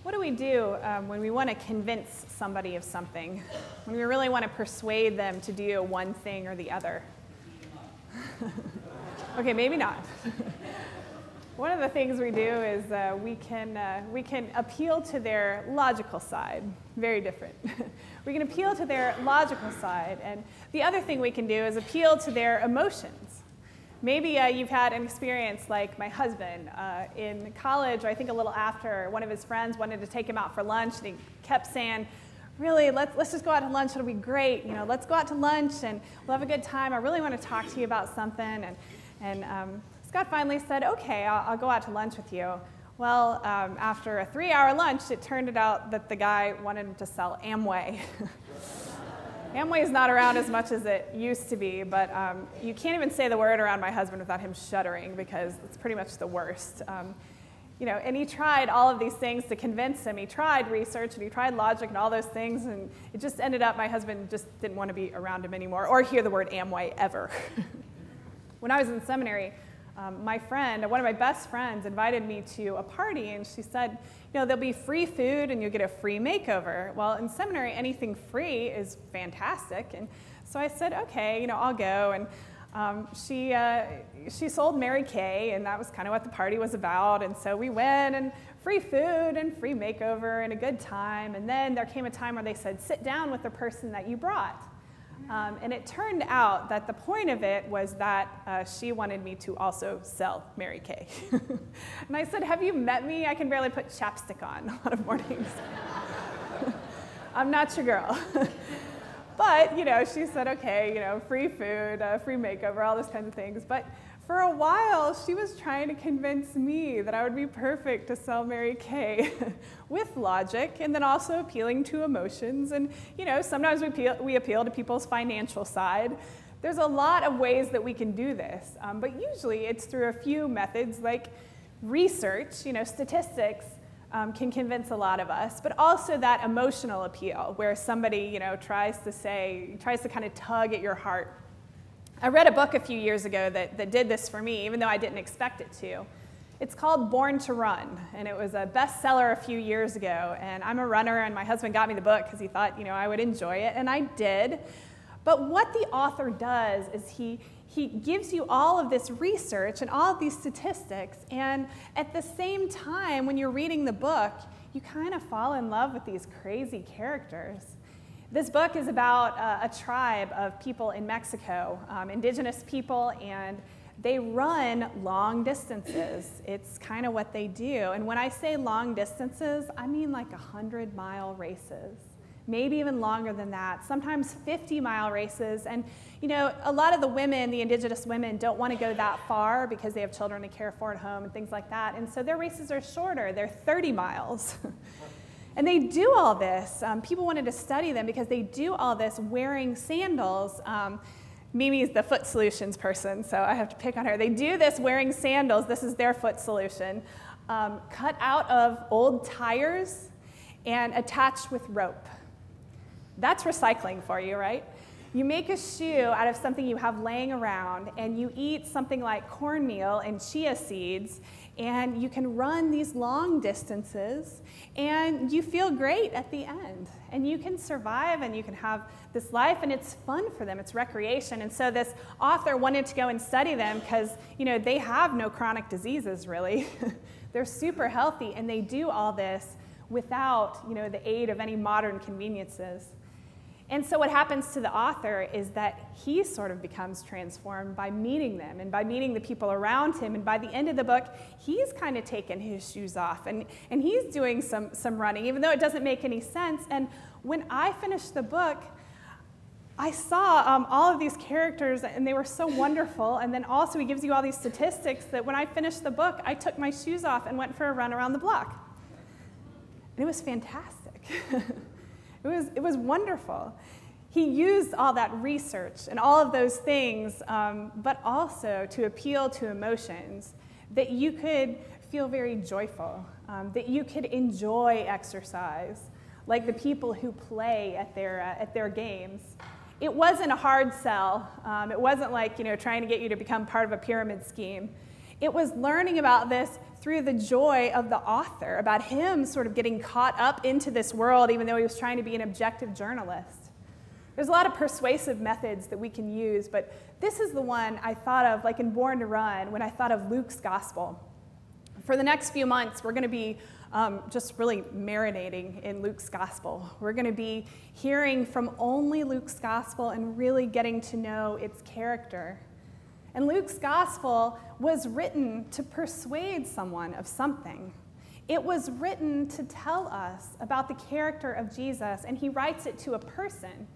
What do we do when we want to convince somebody of something? When we really want to persuade them to do one thing or the other? Okay, maybe not. One of the things we do is we can appeal to their logical side. Very different. We can appeal to their logical side. And the other thing we can do is appeal to their emotions. Maybe you've had an experience like my husband. In college, or I think a little after, one of his friends wanted to take him out for lunch, and he kept saying, really, let's just go out to lunch, it'll be great. You know, let's go out to lunch and we'll have a good time. I really want to talk to you about something. And Scott finally said, okay, I'll go out to lunch with you. Well, after a 3-hour lunch, it turned out that the guy wanted to sell Amway. Amway is not around as much as it used to be, but you can't even say the word around my husband without him shuddering, because it's pretty much the worst. You know, and he tried all of these things to convince him. He tried research and he tried logic and all those things, and it just ended up my husband just didn't want to be around him anymore or hear the word Amway ever. When I was in seminary, my friend, one of my best friends, invited me to a party, and she said, you know, there'll be free food and you'll get a free makeover. Well, in seminary, anything free is fantastic. And so I said, okay, you know, I'll go. And she sold Mary Kay, and that was kind of what the party was about. And so we went, and free food and free makeover and a good time. And then there came a time where they said, sit down with the person that you brought. And it turned out that the point of it was that she wanted me to also sell Mary Kay. And I said, have you met me? I can barely put chapstick on a lot of mornings. I'm not your girl. But, you know, she said, okay, you know, free food, free makeover, all those kinds of things. But for a while, she was trying to convince me that I would be perfect to sell Mary Kay with logic, and then also appealing to emotions. And, you know, sometimes we appeal to people's financial side. There's a lot of ways that we can do this, but usually it's through a few methods, like research, you know, statistics can convince a lot of us, but also that emotional appeal where somebody, you know, tries to kind of tug at your heart. I read a book a few years ago that did this for me, even though I didn't expect it to. It's called Born to Run, and it was a bestseller a few years ago. And I'm a runner, and my husband got me the book because he thought, you know, I would enjoy it, and I did. But what the author does is he gives you all of this research and all of these statistics, and at the same time, when you're reading the book, you kind of fall in love with these crazy characters. This book is about a tribe of people in Mexico, indigenous people, and they run long distances. It's kind of what they do. And when I say long distances, I mean like 100-mile races, maybe even longer than that, sometimes 50-mile races. And, you know, a lot of the women, the indigenous women, don't want to go that far because they have children to care for at home and things like that. And so their races are shorter. They're 30 miles. And they do all this. People wanted to study them because they do all this wearing sandals. Mimi's the foot solutions person, so I have to pick on her. They do this wearing sandals. This is their foot solution, cut out of old tires and attached with rope. That's recycling for you, right? You make a shoe out of something you have laying around, and you eat something like cornmeal and chia seeds, and you can run these long distances, and you feel great at the end. And you can survive, and you can have this life, and it's fun for them. It's recreation. And so this author wanted to go and study them because, you know, they have no chronic diseases, really. They're super healthy, and they do all this without, you know, the aid of any modern conveniences. And so what happens to the author is that he sort of becomes transformed by meeting them and by meeting the people around him. And by the end of the book, he's kind of taken his shoes off, and he's doing some running, even though it doesn't make any sense. And when I finished the book, I saw all of these characters, and they were so wonderful. And then also he gives you all these statistics that when I finished the book, I took my shoes off and went for a run around the block. And it was fantastic. It was wonderful. He used all that research and all of those things, but also to appeal to emotions, that you could feel very joyful, that you could enjoy exercise, like the people who play at their games. It wasn't a hard sell. It wasn't like, you know, trying to get you to become part of a pyramid scheme. It was learning about this through the joy of the author, about him sort of getting caught up into this world, even though he was trying to be an objective journalist. There's a lot of persuasive methods that we can use, but this is the one I thought of, like in Born to Run, when I thought of Luke's gospel. For the next few months, we're going to be just really marinating in Luke's gospel. We're going to be hearing from only Luke's gospel and really getting to know its character. And Luke's gospel was written to persuade someone of something. It was written to tell us about the character of Jesus, and he writes it to a person,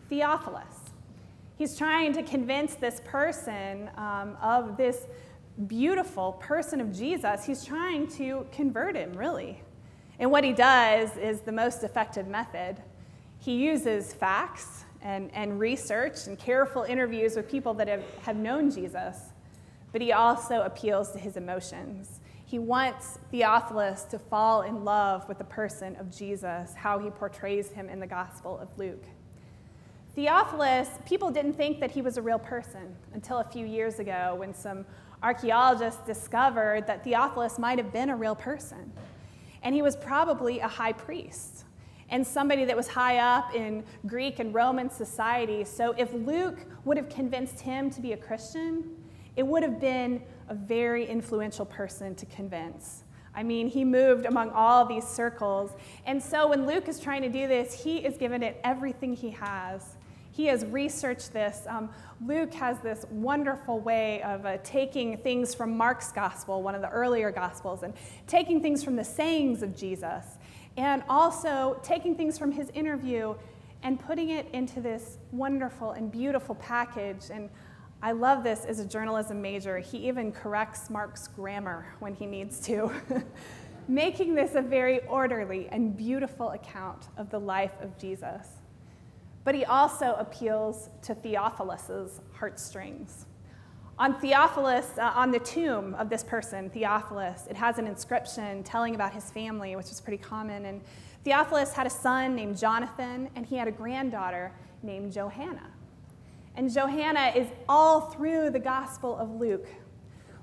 Theophilus. He's trying to convince this person of this beautiful person of Jesus. He's trying to convert him, really. And what he does is the most effective method. He uses facts and research and careful interviews with people that have known Jesus, but he also appeals to his emotions. He wants Theophilus to fall in love with the person of Jesus, how he portrays him in the Gospel of Luke. Theophilus, people didn't think that he was a real person until a few years ago when some archaeologists discovered that Theophilus might have been a real person. And he was probably a high priest and somebody that was high up in Greek and Roman society. So if Luke would have convinced him to be a Christian, it would have been a very influential person to convince. I mean, he moved among all these circles. And so when Luke is trying to do this, he is giving it everything he has. He has researched this. Luke has this wonderful way of taking things from Mark's gospel, one of the earlier gospels, and taking things from the sayings of Jesus, and also taking things from his interview and putting it into this wonderful and beautiful package. And I love this as a journalism major. He even corrects Mark's grammar when he needs to, making this a very orderly and beautiful account of the life of Jesus. But he also appeals to Theophilus's heartstrings. On the tomb of this person, Theophilus, it has an inscription telling about his family, which is pretty common. And Theophilus had a son named Jonathan, and he had a granddaughter named Johanna. And Johanna is all through the Gospel of Luke.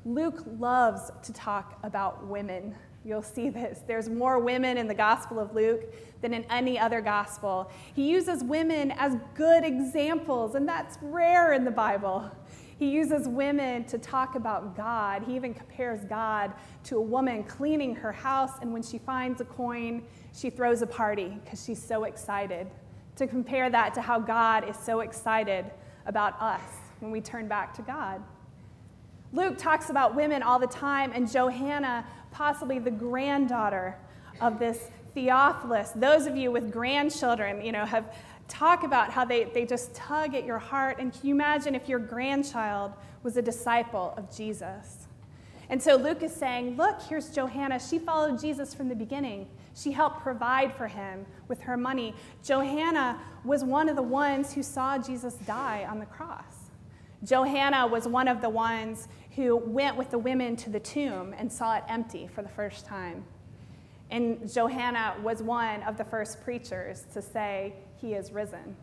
Luke loves to talk about women. You'll see this. There's more women in the Gospel of Luke than in any other gospel. He uses women as good examples, and that's rare in the Bible. He uses women to talk about God. He even compares God to a woman cleaning her house, and when she finds a coin, she throws a party because she's so excited. To compare that to how God is so excited about us when we turn back to God. Luke talks about women all the time, and Johanna, possibly the granddaughter of this Theophilus. Those of you with grandchildren, have talk about how they just tug at your heart. And can you imagine if your grandchild was a disciple of Jesus? And so Luke is saying, look, here's Johanna. She followed Jesus from the beginning. She helped provide for him with her money. Johanna was one of the ones who saw Jesus die on the cross. Johanna was one of the ones who went with the women to the tomb and saw it empty for the first time. And Johanna was one of the first preachers to say, he is risen.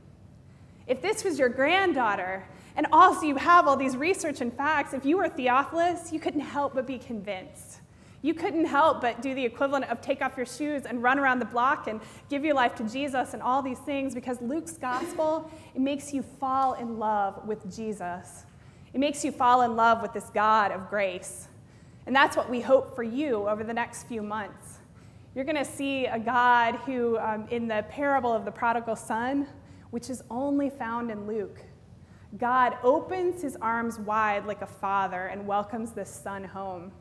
If this was your granddaughter, and also you have all these research and facts, if you were Theophilus, you couldn't help but be convinced. You couldn't help but do the equivalent of take off your shoes and run around the block and give your life to Jesus and all these things, because Luke's gospel, it makes you fall in love with Jesus. It makes you fall in love with this God of grace. And that's what we hope for you over the next few months. You're going to see a God who, in the parable of the prodigal son, which is only found in Luke, God opens his arms wide like a father and welcomes this son home.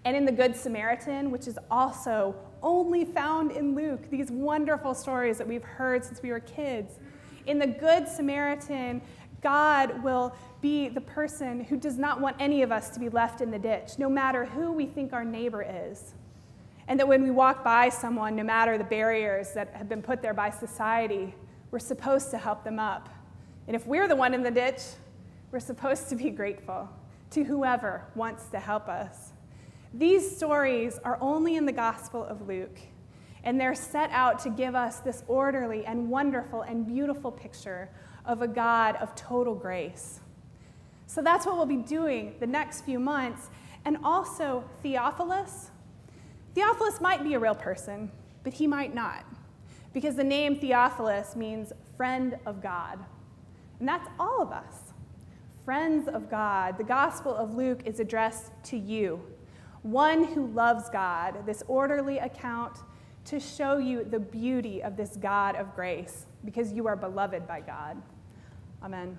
And in the Good Samaritan, which is also only found in Luke, these wonderful stories that we've heard since we were kids, in the Good Samaritan, God will be the person who does not want any of us to be left in the ditch, no matter who we think our neighbor is. And that when we walk by someone, no matter the barriers that have been put there by society, we're supposed to help them up. And if we're the one in the ditch, we're supposed to be grateful to whoever wants to help us. These stories are only in the Gospel of Luke, and they're set out to give us this orderly and wonderful and beautiful picture of a God of total grace. So that's what we'll be doing the next few months. And also Theophilus. Theophilus might be a real person, but he might not, because the name Theophilus means friend of God. And that's all of us, friends of God. The Gospel of Luke is addressed to you, one who loves God, this orderly account to show you the beauty of this God of grace, because you are beloved by God. Amen.